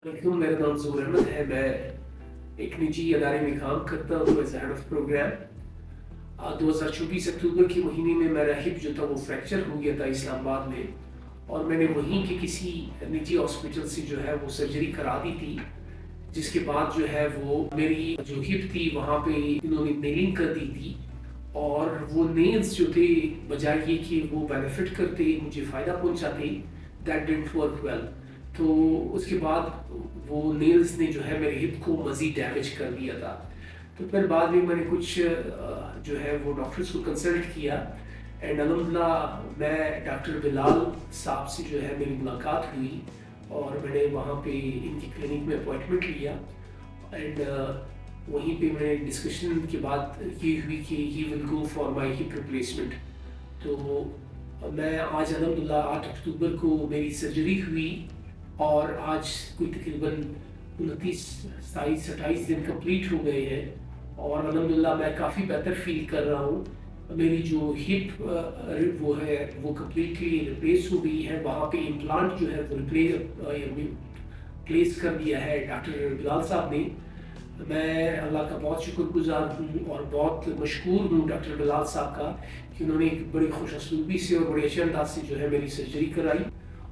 वालेकुम, मेरा नाम ज़हूर अहमद है। मैं एक निजी इदारे में काम करता हूँ एज़ हेड ऑफ़ प्रोग्राम। 2024 अक्टूबर के महीने में मेरा हिप जो था वो फ्रैक्चर हो गया था इस्लामाबाद में, और मैंने वहीं के किसी निजी हॉस्पिटल से जो है वो सर्जरी करा दी थी। जिसके बाद जो है वो मेरी जो हिप थी वहाँ पे इन्होंने नेलिंग कर दी थी, और वो नेल्स जो थे, बजाय ये कि वो बेनिफिट करते, मुझे फ़ायदा पहुँचाते, दैट डिडंट वर्क वेल। तो उसके बाद वो नेल्स ने जो है मेरे हिप को मज़ीद डैमेज कर दिया था। तो फिर बाद में मैंने कुछ जो है वो डॉक्टर्स को कंसल्ट किया, एंड अल्हम्दुलिल्लाह मैं डॉक्टर बिलाल साहब से जो है मेरी मुलाकात हुई, और मैंने वहाँ पे इनकी क्लिनिक में अपॉइंटमेंट लिया। एंड वहीं पे मैंने डिस्कशन के बाद ये हुई कि he will go for my hip replacement. तो मैं आज अल्हम्दुलिल्लाह 8 अक्टूबर को मेरी सर्जरी हुई, और आज कोई तकरीबन 29 27 28 दिन कंप्लीट हो गए हैं, और अल्हम्दुलिल्लाह मैं काफ़ी बेहतर फील कर रहा हूँ। मेरी जो हिप वो है वो कम्प्लीटली रिप्लेस हो गई है। वहाँ पे इम्प्लांट जो है वो रिप्लेस कर दिया है डॉक्टर बिलाल साहब ने। मैं अल्लाह का बहुत शुक्रगुजार हूँ और बहुत मशकूर हूँ डॉक्टर बिलाल साहब का, कि उन्होंने एक बड़ी खुश असलूबी से और बड़े अच्छे अंदाज से जो है मेरी सर्जरी कराई,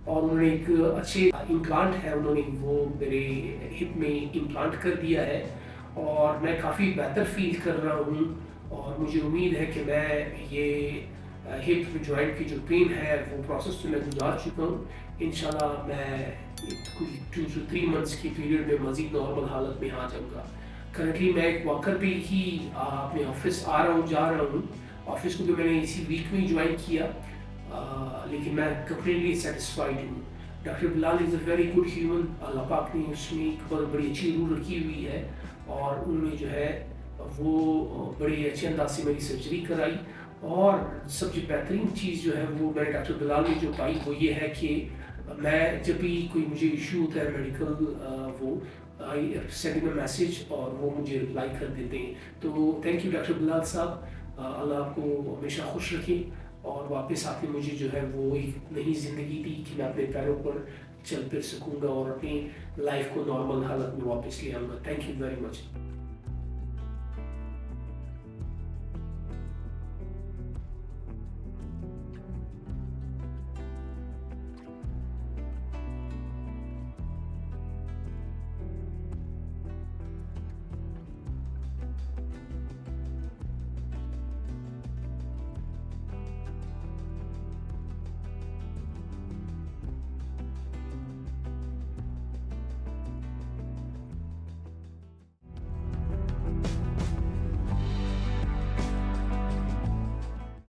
और उन्होंने एक अच्छे इम्प्लांट है, उन्होंने वो मेरे हिप में इम्प्लांट कर दिया है, और मैं काफ़ी बेहतर फील कर रहा हूँ। और मुझे उम्मीद है कि मैं ये हिप जॉइंट की जो पेन है वो प्रोसेस तो मैं गुजार चुका हूँ। इंशाल्लाह मैं कुछ 2 to 3 मंथ्स की पीरियड में मज़ीद नॉर्मल हालत में आ जाऊँगा। करंटली मैं एक वॉकर पे ही अपने ऑफिस आ रहा हूँ, जा रहा हूँ। ऑफिस को भी मैंने इसी वीक में ही ज्वाइन किया, लेकिन मैं कम्प्लीटली सेटिस्फाइड हूँ। Doctor Bilal is a very good human. Allah पाक ने उसमें एक बहुत बड़ी अच्छी रूह रखी हुई है, और उन्होंने जो है वो बड़े अच्छे अंदाज से मेरी सर्जरी कराई। और सबसे बेहतरीन चीज़ जो है वो मैंने डॉक्टर बिलाल में जो पाई वो ये है कि मैं जब भी कोई मुझे इशू होता है मेडिकल, वो I send in a message और वो मुझे रिप्लाई कर देते हैं। तो थैंक यू डॉक्टर बिलाल साहब। अल्लाह आपको हमेशा खुश रखे, और वापस आपने मुझे जो है वो एक नई ज़िंदगी दी कि मैं अपने पैरों पर चल फिर सकूँगा और अपनी लाइफ को नॉर्मल हालत में वापस ले आऊँगा। Thank you very much.